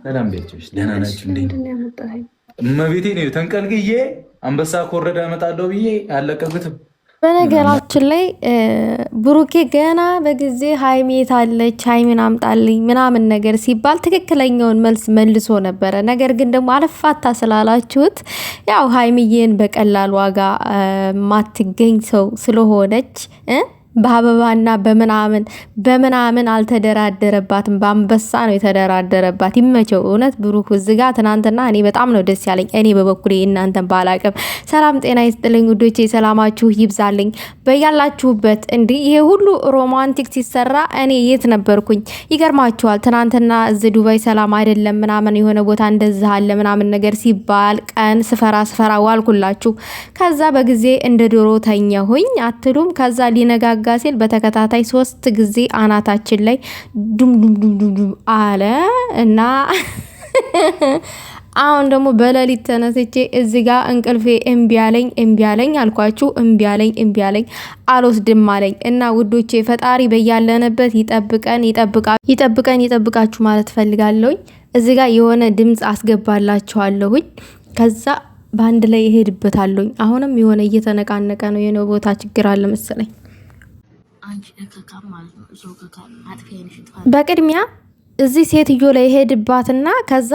ሰላም ቤቶች ደህና ናችሁ እንዴ? እመቤቴ ነው ተንቀልግዬ አንበሳ ኮረዳ እመጣለሁ ብዬ አለቀኩትም። በነገራችን ላይ ብሩኬ ገና በጊዜ ሀይሚ የታለች ሀይሚን አምጣልኝ ምናምን ነገር ሲባል ትክክለኛውን መልስ መልሶ ነበረ። ነገር ግን ደግሞ አልፋታ ስላላችሁት ያው ሀይሚዬን በቀላል ዋጋ ማትገኝ ሰው ስለሆነች በአበባና በምናምን አልተደራደረባትም። በአንበሳ ነው የተደራደረባት። ይመቸው እውነት ብሩክ እዚህ ጋር ትናንትና እኔ በጣም ነው ደስ ያለኝ። እኔ በበኩሌ እናንተን ባላቅም። ሰላም ጤና ይስጥልኝ ውዶቼ፣ ሰላማችሁ ይብዛልኝ በያላችሁበት። እንዲህ ይሄ ሁሉ ሮማንቲክ ሲሰራ እኔ የት ነበርኩኝ? ይገርማችኋል። ትናንትና እዚህ ዱባይ ሰላም አይደለም ምናምን የሆነ ቦታ እንደዚህ አለ ምናምን ነገር ሲባል ቀን ስፈራ ዋልኩላችሁ። ከዛ በጊዜ እንደ ዶሮ ተኛሁኝ አትሉም? ከዛ ሊነጋጋ ሲል በተከታታይ 3 ጊዜ አናታችን ላይ ዱም አለ እና አሁን ደግሞ በሌሊት ተነስቼ እዚህ ጋር እንቅልፌ እምቢ አለኝ አልኳችሁ። እምቢ አለኝ አልወስድም አለኝ እና ውዶቼ ፈጣሪ በያለንበት ይጠብቃችሁ ማለት ፈልጋለሁኝ። እዚህ ጋር የሆነ ድምጽ አስገባላችኋለሁኝ ከዛ በአንድ ላይ እሄድበታለሁኝ። አሁንም የሆነ እየተነቃነቀ ነው። የሆነ ቦታ ችግር አለ መሰለኝ። በቅድሚያ እዚህ ሴትዮ ላይ ሄድባትና ከዛ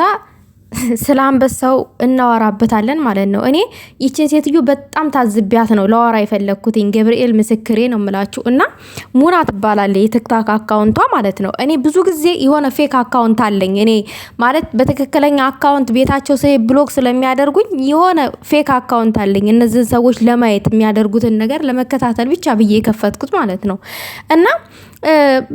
ስለ አንበሳው እናወራበታለን ማለት ነው። እኔ ይችን ሴትዮ በጣም ታዝቢያት ነው ለዋራ የፈለግኩትኝ። ገብርኤል ምስክሬ ነው የምላችሁ። እና ሙና ትባላለች የቲክቶክ አካውንቷ ማለት ነው። እኔ ብዙ ጊዜ የሆነ ፌክ አካውንት አለኝ። እኔ ማለት በትክክለኛ አካውንት ቤታቸው ሰው ብሎክ ስለሚያደርጉኝ የሆነ ፌክ አካውንት አለኝ። እነዚህን ሰዎች ለማየት የሚያደርጉትን ነገር ለመከታተል ብቻ ብዬ የከፈትኩት ማለት ነው። እና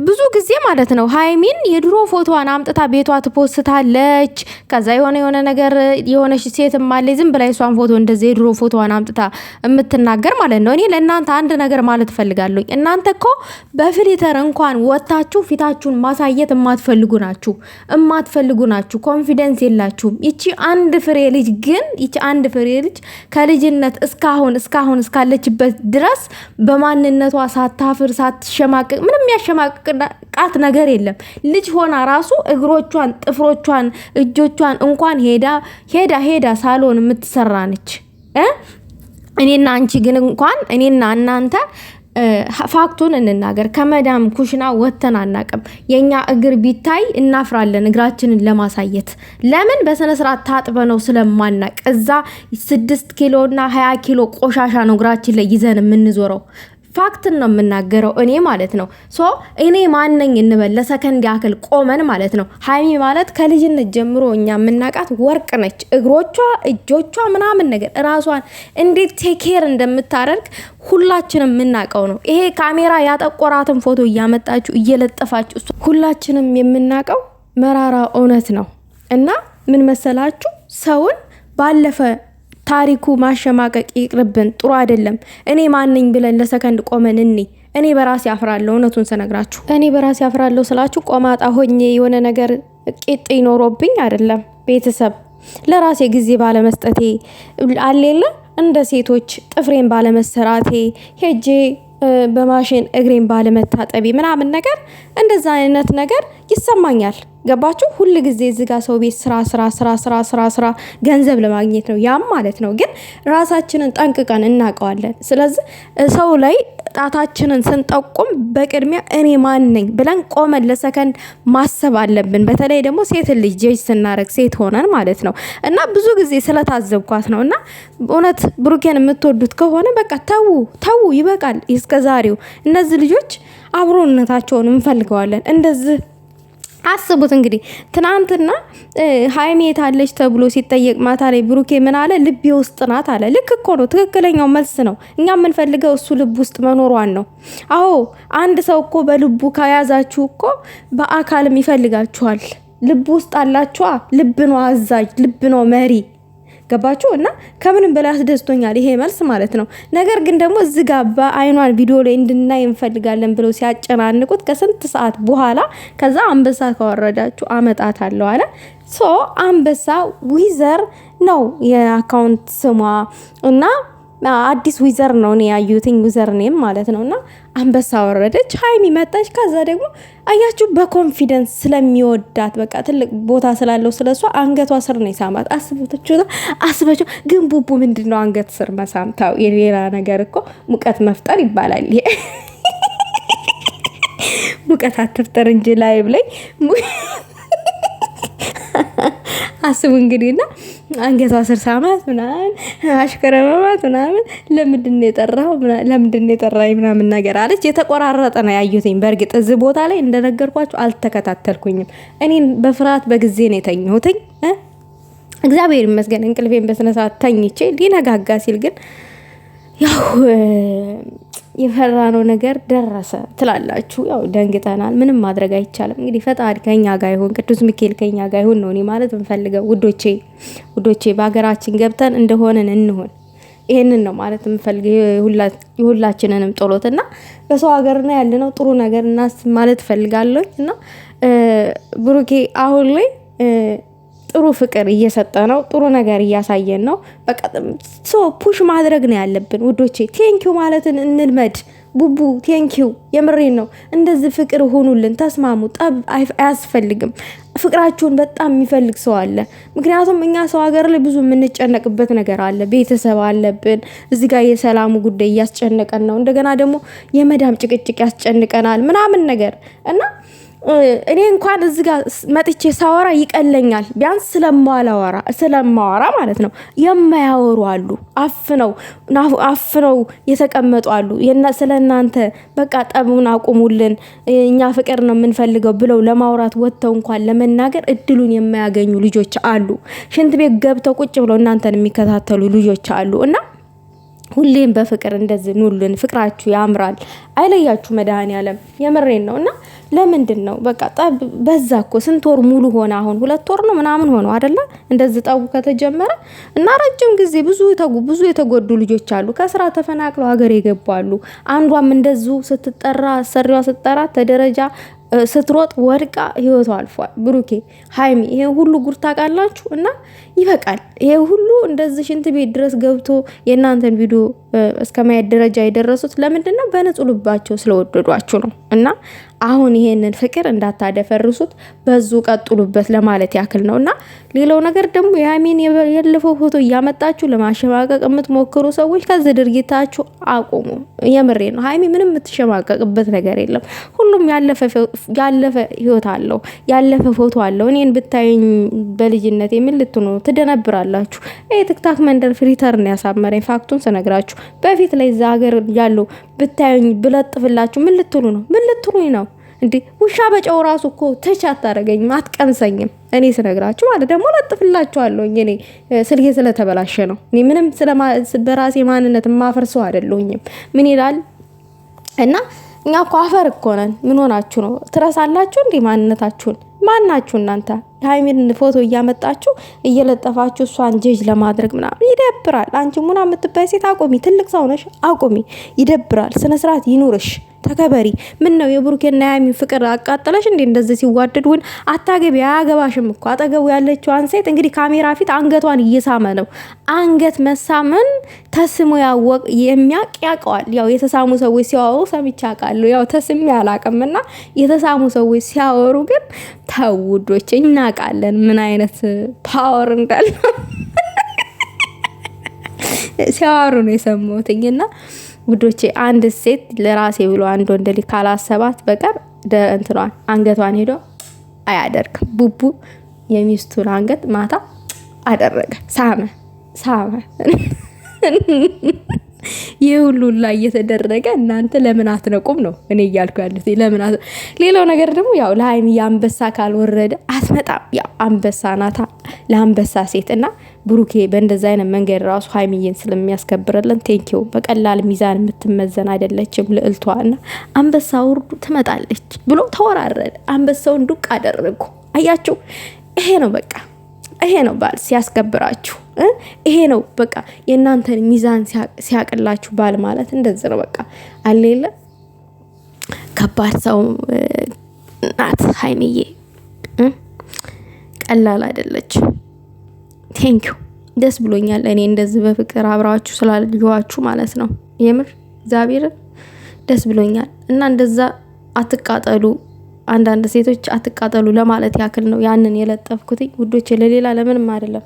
ብዙ ጊዜ ማለት ነው ሀይሚን የድሮ ፎቶዋን አምጥታ ቤቷ ትፖስታለች። ከዛ የሆነ ነገር የሆነች ሴት ማለ ዝም ብላ እሷን ፎቶ እንደዚህ የድሮ ፎቶዋን አምጥታ የምትናገር ማለት ነው። እኔ ለእናንተ አንድ ነገር ማለት ፈልጋለሁ። እናንተ እኮ በፊልተር እንኳን ወጣችሁ ፊታችሁን ማሳየት የማትፈልጉ ናችሁ። ኮንፊደንስ የላችሁም። ይቺ አንድ ፍሬ ልጅ ከልጅነት እስካሁን እስካለችበት ድረስ በማንነቷ ሳታፍር ሳትሸማቀቅ ምንም ያሸማቀቃት ነገር የለም። ልጅ ሆና ራሱ እግሮቿን፣ ጥፍሮቿን፣ እጆቿን እንኳን ሄዳ ሳሎን የምትሰራ ነች። እኔና አንቺ ግን እንኳን እኔና እናንተ ፋክቱን እንናገር ከመዳም ኩሽና ወተን አናቅም። የኛ እግር ቢታይ እናፍራለን እግራችንን ለማሳየት። ለምን በስነ ስርዓት ታጥበነው ስለማናቅ። እዛ 6 ኪሎ እና 20 ኪሎ ቆሻሻ ነው እግራችን ላይ ይዘን የምንዞረው። ፋክትን ነው የምናገረው እኔ ማለት ነው። እኔ ማነኝ እንበል ለሰከንድ ያክል ቆመን ማለት ነው። ሀይሚ ማለት ከልጅነት ጀምሮ እኛ የምናቃት ወርቅ ነች። እግሮቿ፣ እጆቿ ምናምን ነገር ራሷን እንዴት ቴኬር እንደምታደርግ ሁላችንም የምናቀው ነው። ይሄ ካሜራ ያጠቆራትን ፎቶ እያመጣችሁ እየለጠፋችሁ ሁላችንም የምናቀው መራራ እውነት ነው። እና ምን መሰላችሁ ሰውን ባለፈ ታሪኩ ማሸማቀቅ ይቅርብን፣ ጥሩ አይደለም። እኔ ማንኝ ብለን ለሰከንድ ቆመን እኔ በራሴ አፍራለሁ። እውነቱን ሰነግራችሁ እኔ በራሴ አፍራለሁ ስላችሁ ቆማጣ ሆኜ የሆነ ነገር ቂጥ ይኖሮብኝ አይደለም። ቤተሰብ ለራሴ ጊዜ ባለመስጠቴ አሌለ እንደ ሴቶች ጥፍሬን ባለመሰራቴ ሄጄ በማሽን እግሬን ባለመታጠቢ ምናምን ነገር እንደዛ አይነት ነገር ይሰማኛል። ገባችሁ? ሁሉ ጊዜ እዚህ ጋር ሰው ቤት ስራ ገንዘብ ለማግኘት ነው ያም ማለት ነው። ግን ራሳችንን ጠንቅቀን እናውቀዋለን። ስለዚህ ሰው ላይ ጣታችንን ስንጠቁም በቅድሚያ እኔ ማን ነኝ ብለን ቆመን ለሰከንድ ማሰብ አለብን። በተለይ ደግሞ ሴት ልጅ ጀጅ ስናረግ ሴት ሆነን ማለት ነው። እና ብዙ ጊዜ ስለታዘብኳት ነው። እና እውነት ብሩኬን የምትወዱት ከሆነ በቃ ተው ይበቃል። እስከዛሬው እነዚህ ልጆች አብሮነታቸውን እንፈልገዋለን። እንደዚህ አስቡት እንግዲህ ትናንትና ሀይሚ የታለች ተብሎ ሲጠየቅ ማታ ላይ ብሩኬ ምን አለ? ልቤ ውስጥ ናት አለ። ልክ እኮ ነው፣ ትክክለኛው መልስ ነው። እኛ የምንፈልገው እሱ ልብ ውስጥ መኖሯን ነው። አዎ አንድ ሰው እኮ በልቡ ከያዛችሁ እኮ በአካልም ይፈልጋችኋል። ልብ ውስጥ አላችኋ። ልብ ነው አዛዥ፣ ልብ ነው መሪ። ገባችሁ? እና ከምንም በላይ አስደስቶኛል ይሄ መልስ ማለት ነው። ነገር ግን ደግሞ እዚህ ጋር በአይኗን ቪዲዮ ላይ እንድናይ እንፈልጋለን ብለው ሲያጨናንቁት ከስንት ሰዓት በኋላ ከዛ አንበሳ ካወረዳችሁ አመጣታለሁ አለ። አንበሳ ዊዘር ነው የአካውንት ስሟ እና አዲስ ዊዘር ነው እኔ ያዩትኝ ዊዘር ኔም ማለት ነውና አንበሳ ወረደች፣ ሀይሚ መጣች። ከዛ ደግሞ አያችሁ በኮንፊደንስ ስለሚወዳት በቃ ትልቅ ቦታ ስላለው ስለሷ አንገቷ ስር ነው የሳማት። አስበችው። ግን ቡቡ ምንድነው አንገት ስር መሳምታው? የሌላ ነገር እኮ ሙቀት መፍጠር ይባላል። ሙቀት አትፍጠር እንጂ ላይ ብለኝ አስቡ እንግዲህና አንገቷ ስር ሳማት ምናምን አሽከረመማት ምናምን ለምንድን የጠራኝ ምናምን ነገር አለች። የተቆራረጠ ነው ያዩትኝ። በእርግጥ እዚህ ቦታ ላይ እንደነገርኳችሁ አልተከታተልኩኝም። እኔን በፍርሃት በጊዜ ነው የተኘሁትኝ። እግዚአብሔር ይመስገን እንቅልፌን በስነ ስርዓት ተኝቼ ሊነጋጋ ሲል ግን ያው የፈራነው ነገር ደረሰ ትላላችሁ። ያው ደንግጠናል። ምንም ማድረግ አይቻልም። እንግዲህ ፈጣሪ ከኛ ጋር ይሁን፣ ቅዱስ ሚካኤል ከኛ ጋር ይሁን ነው እኔ ማለት የምፈልገው። ውዶቼ በሀገራችን ገብተን እንደሆነን እንሆን። ይሄንን ነው ማለት የምፈልገው። የሁላችንንም ጸሎትና በሰው ሀገር ነው ያለነው ጥሩ ነገር እናስ ማለት ፈልጋለሁ። እና ብሩኬ አሁን ላይ ጥሩ ፍቅር እየሰጠ ነው። ጥሩ ነገር እያሳየን ነው። በቃ ፑሽ ማድረግ ነው ያለብን ውዶቼ። ቴንኪው ማለትን እንልመድ። ቡቡ ቴንኪው፣ የምሬን ነው። እንደዚህ ፍቅር ሆኑልን፣ ተስማሙ። ጠብ አያስፈልግም። ፍቅራችሁን በጣም የሚፈልግ ሰው አለ። ምክንያቱም እኛ ሰው ሀገር ላይ ብዙ የምንጨነቅበት ነገር አለ። ቤተሰብ አለብን። እዚህ ጋር የሰላሙ ጉዳይ እያስጨነቀን ነው። እንደገና ደግሞ የመዳም ጭቅጭቅ ያስጨንቀናል ምናምን ነገር እና እኔ እንኳን እዚህ ጋር መጥቼ ሳወራ ይቀለኛል። ቢያንስ ስለማወራ ማለት ነው። የማያወሩ አሉ፣ አፍነው የተቀመጡ አሉ። ስለናንተ በቃ ጠቡን አቁሙልን፣ እኛ ፍቅር ነው የምንፈልገው ብለው ለማውራት ወጥተው እንኳን ለመናገር እድሉን የማያገኙ ልጆች አሉ። ሽንት ቤት ገብተው ቁጭ ብለው እናንተን የሚከታተሉ ልጆች አሉ እና ሁሌም በፍቅር እንደዚህ ኑልን። ፍቅራችሁ ያምራል፣ አይለያችሁ መድኃኔዓለም። የምሬን ነው። እና ለምንድን ነው በቃ ጠብ በዛ እኮ ስንት ወር ሙሉ ሆነ? አሁን 2 ወር ነው ምናምን ሆነው አይደለ እንደዚህ ጠቡ ከተጀመረ እና ረጅም ጊዜ ብዙ የተጎዱ ልጆች አሉ። ከስራ ተፈናቅለው ሀገር የገባሉ። አንዷም እንደዚሁ ስትጠራ ሰሪዋ ስትጠራ ተደረጃ ስትሮጥ ወድቃ ህይወቷ አልፏል። ብሩኬ ሀይሚ ይሄ ሁሉ ጉር ታውቃላችሁ። እና ይበቃል። ይሄ ሁሉ እንደዚህ ሽንት ቤት ድረስ ገብቶ የእናንተን ቪዲዮ እስከ ማየት ደረጃ የደረሱት ለምንድን ነው? በንጹህ ልባቸው ስለወደዷችሁ ነው። እና አሁን ይሄንን ፍቅር እንዳታደፈርሱት፣ በዙ ቀጥሉበት ለማለት ያክል ነው። እና ሌላው ነገር ደግሞ የሀይሚን የለፈው ፎቶ እያመጣችሁ ለማሸማቀቅ የምትሞክሩ ሰዎች ከዚህ ድርጊታችሁ አቁሙ። የምሬ ነው። ሀይሚ ምንም የምትሸማቀቅበት ነገር የለም። ሁሉም ያለፈ ህይወት አለው፣ ያለፈ ፎቶ አለው። እኔን ብታዩኝ በልጅነት የሚል ልትኖ ትደነብራላችሁ። ቲክታክ መንደር ፍሪተርን ያሳመረኝ ፋክቱን ስነግራችሁ በፊት ላይ እዛ ሀገር ያለው ብታዩኝ ብለጥፍላችሁ ምን ልትሉ ነው? ምን ልትሉኝ ነው እንዴ? ውሻ በጨው ራሱ እኮ ተች አታረገኝም፣ አትቀምሰኝም። እኔ ስነግራችሁ ማለት ደግሞ ለጥፍላችኋለሁ። እኔ ስልኬ ስለተበላሸ ነው። እኔ ምንም በራሴ ማንነት ማፈርሰው አይደለሁኝም። ምን ይላል እና እኛ እኮ አፈር እኮ ነን። ምን ሆናችሁ ነው? ትረሳላችሁ እንዴ ማንነታችሁን? ማናችሁ እናንተ? የሀይሚን ፎቶ እያመጣችሁ እየለጠፋችሁ እሷን ጀጅ ለማድረግ ምናምን ይደብራል። አንቺ ሙና የምትባይ ሴት አቁሚ። ትልቅ ሰው ነሽ፣ አቁሚ። ይደብራል። ስነ ስርዓት ይኑርሽ፣ ተከበሪ። ምን ነው የብሩኬና የሀይሚን ፍቅር አቃጠለሽ እንዴ? እንደዚህ ሲዋደዱን አታገቢ። አያገባሽም እኮ። አጠገቡ ያለችዋን ሴት እንግዲህ ካሜራ ፊት አንገቷን እየሳመ ነው። አንገት መሳመን ተስሞ የሚያውቅ ያውቀዋል። ያው የተሳሙ ሰዎች ሲያወሩ ሰምቼ አውቃለሁ። ያው ተስሜ አላውቅምና የተሳሙ ሰዎች ሲያወሩ ግን ተውዶች እናውቃለን ምን አይነት ፓወር እንዳለ ሲያወሩ ነው የሰማሁትኝና ውዶቼ አንድ ሴት ለራሴ ብሎ አንድ ወንድ ልጅ ካላሰባት በቀር እንትኗን አንገቷን ሄዶ አያደርግም። ቡቡ የሚስቱን አንገት ማታ አደረገ፣ ሳመ። ይህ ሁሉ ላይ እየተደረገ እናንተ ለምን አትነቁም ነው እኔ እያልኩ ያሉት። ለምን ሌላው ነገር ደግሞ ያው ለሀይሚ የአንበሳ ካልወረደ አትመጣም። ያው አንበሳ ናታ ለአንበሳ ሴት እና ብሩኬ በእንደዛ አይነት መንገድ ራሱ ሀይሚዬን ስለሚያስከብርልን ቴንኪው። በቀላል ሚዛን የምትመዘን አይደለችም ልዕልቷ እና አንበሳ ውርዱ ትመጣለች ብሎ ተወራረደ። አንበሳውን ዱቅ አደረጉ። አያችሁ? ይሄ ነው በቃ ይሄ ነው ባል ሲያስከብራችሁ። ይሄ ነው በቃ የእናንተን ሚዛን ሲያቅላችሁ ባል ማለት እንደዚህ ነው በቃ አሌለ። ከባድ ሰው ናት ሀይሚዬ፣ ቀላል አይደለች። ቴንኪው ደስ ብሎኛል። እኔ እንደዚህ በፍቅር አብራችሁ ስላልየዋችሁ ማለት ነው። የምር እግዚአብሔርን ደስ ብሎኛል። እና እንደዛ አትቃጠሉ፣ አንዳንድ ሴቶች አትቃጠሉ ለማለት ያክል ነው ያንን የለጠፍኩት ውዶቼ፣ ለሌላ ለምንም አይደለም።